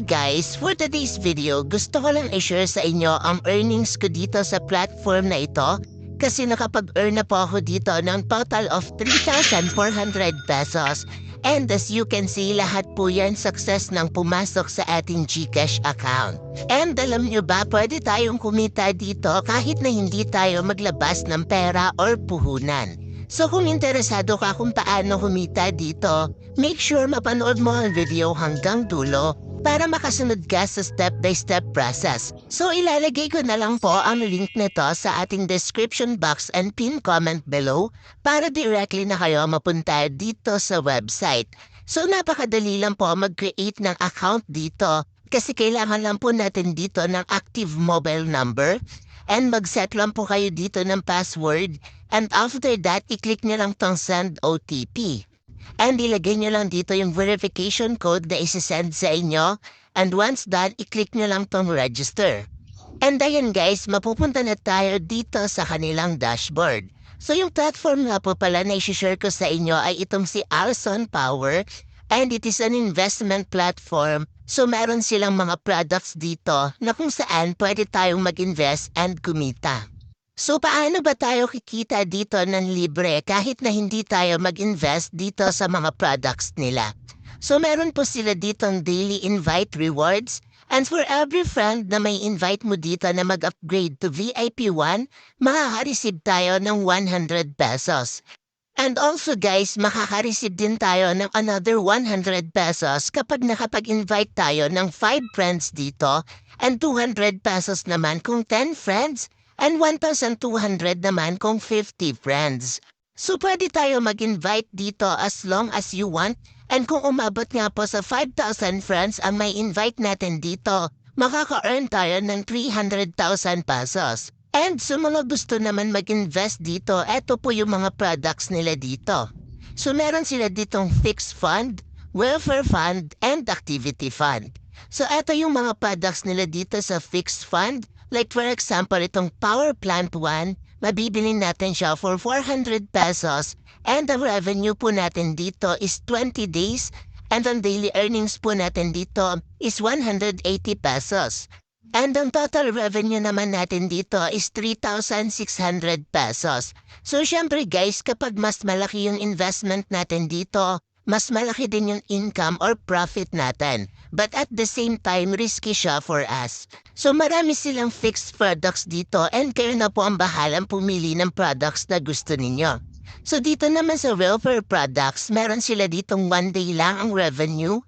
So guys, for today's video, gusto ko lang i-share sa inyo ang earnings ko dito sa platform na ito kasi nakapag-earn na po ako dito ng total of 3,400 pesos. And as you can see, lahat po yan success nang pumasok sa ating GCash account. And alam nyo ba, pwede tayong kumita dito kahit na hindi tayo maglabas ng pera or puhunan. So kung interesado ka kung paano kumita dito, make sure mapanood mo ang video hanggang dulo para makasunod ka sa step-by-step process. So ilalagay ko na lang po ang link nito sa ating description box and pin comment below para directly na kayo mapunta dito sa website. So napakadali lang po mag-create ng account dito kasi kailangan lang po natin dito ng active mobile number and mag-set lang po kayo dito ng password and after that, i-click nyo lang tong send OTP. And ilagay nyo lang dito yung verification code na isi-send sa inyo. And once done, i-click nyo lang tong register. And ayan guys, mapupunta na tayo dito sa kanilang dashboard. So yung platform nga po pala na isi-share ko sa inyo ay itong si Alson Power. And it is an investment platform. So meron silang mga products dito na kung saan pwede tayong mag-invest and kumita. So paano ba tayo kikita dito ng libre kahit na hindi tayo mag-invest dito sa mga products nila? So meron po sila ditong daily invite rewards and for every friend na may invite mo dito na mag-upgrade to VIP 1, makaka-receive tayo ng 100 pesos. And also guys, makaka-receive din tayo ng another 100 pesos kapag nakapag-invite tayo ng 5 friends dito and 200 pesos naman kung 10 friends. And 1,200 naman kung 50 friends. So pwede tayo mag-invite dito as long as you want. And kung umabot nga po sa 5,000 friends ang may invite natin dito, makaka-earn tayo ng 300,000 pesos. And sa mga gusto naman mag-invest dito, eto po yung mga products nila dito. So meron sila ditong fixed fund, welfare fund, and activity fund. So eto yung mga products nila dito sa fixed fund. Like for example, itong Power Plant 1, mabibili natin siya for 400 pesos and ang revenue po natin dito is 20 days and ang daily earnings po natin dito is 180 pesos. And ang total revenue naman natin dito is 3,600 pesos. So syempre guys, kapag mas malaki yung investment natin dito, mas malaki din yung income or profit natin. But at the same time, risky siya for us. So marami silang fixed products dito and kayo na po ang bahalang pumili ng products na gusto ninyo. So dito naman sa welfare products, meron sila ditong 1 day lang ang revenue.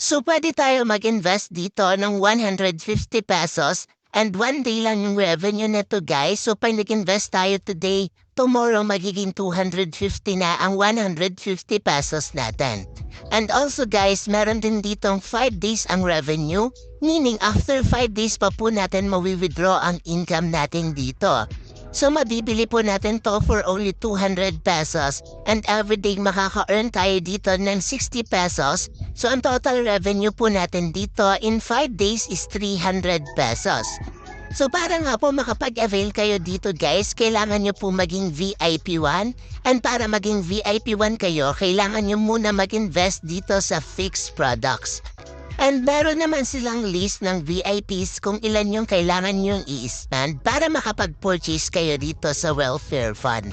So pwede tayo mag-invest dito ng 150 pesos and 1 day lang yung revenue neto guys. So pag nag-invest tayo today, tomorrow magiging 250 na ang 150 pesos natin. And also guys, meron din ditong 5 days ang revenue, meaning after 5 days pa po natin mawi-withdraw ang income natin dito. So mabibili po natin to for only 200 pesos and everyday makaka-earn tayo dito ng 60 pesos. So ang total revenue po natin dito in 5 days is 300 pesos. So para nga po makapag-avail kayo dito guys, kailangan nyo po maging VIP 1. And para maging VIP 1 kayo, kailangan nyo muna mag-invest dito sa fixed products. And meron naman silang list ng VIPs kung ilan yung kailangan nyong i-spend para makapag-purchase kayo dito sa welfare fund.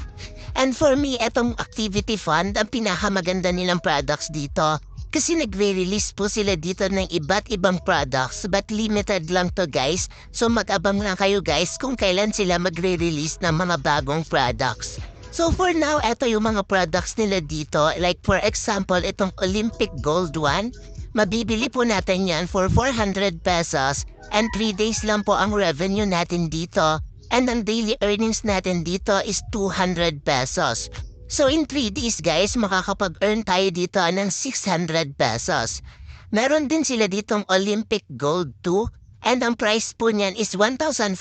And for me, etong activity fund ang pinakamaganda nilang products dito. Kasi nagre-release po sila dito ng iba't ibang products but limited lang to guys. So mag-abang lang kayo guys kung kailan sila magre-release ng mga bagong products. So for now, eto yung mga products nila dito. Like for example, itong Olympic Gold 1. Mabibili po natin yan for 400 pesos and 3 days lang po ang revenue natin dito. And ang daily earnings natin dito is 200 pesos. So in 3 days guys, makakapag-earn tayo dito ng 600 pesos. Meron din sila ditong Olympic Gold 2 and ang price po niyan is 1,500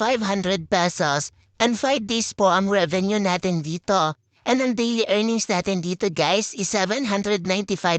pesos and 5 days po ang revenue natin dito. And ang daily earnings natin dito guys is 795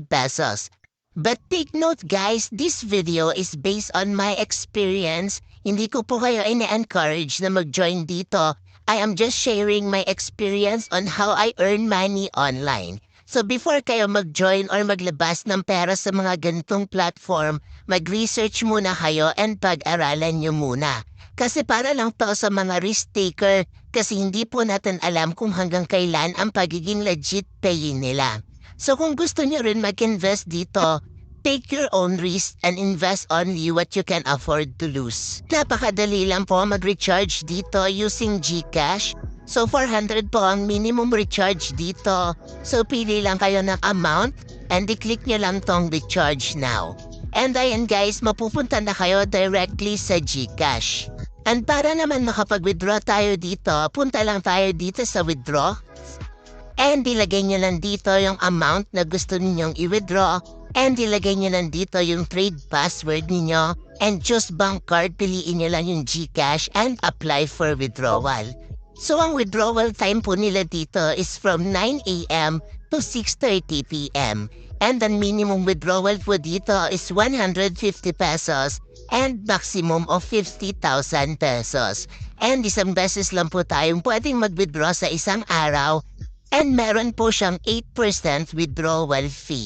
pesos. But take note guys, this video is based on my experience. Hindi ko po kayo ina-encourage na mag-join dito. I am just sharing my experience on how I earn money online. So before kayo mag-join or maglabas ng pera sa mga ganitong platform, mag-research muna kayo and pag-aralan nyo muna. Kasi para lang to sa mga risk taker kasi hindi po natin alam kung hanggang kailan ang pagiging legit paying nila. So kung gusto nyo rin mag-invest dito, take your own risk and invest only what you can afford to lose. Napakadali lang po mag-recharge dito using GCash. So 400 po ang minimum recharge dito. So pili lang kayo ng amount and i-click nyo lang tong recharge now. And ayan guys, mapupunta na kayo directly sa GCash. And para naman makapag-withdraw tayo dito, punta lang tayo dito sa withdraw. And ilagay nyo lang dito yung amount na gusto ninyong i-withdraw. And ilagay nyo lang dito yung trade password ninyo. And choose bank card, piliin nyo lang yung GCash and apply for withdrawal. So ang withdrawal time po nila dito is from 9 a.m. to 6:30 p.m. And the minimum withdrawal po dito is 150 pesos and maximum of 50,000 pesos. And isang beses lang po tayong pwedeng mag-withdraw sa isang araw and meron po siyang 8% withdrawal fee.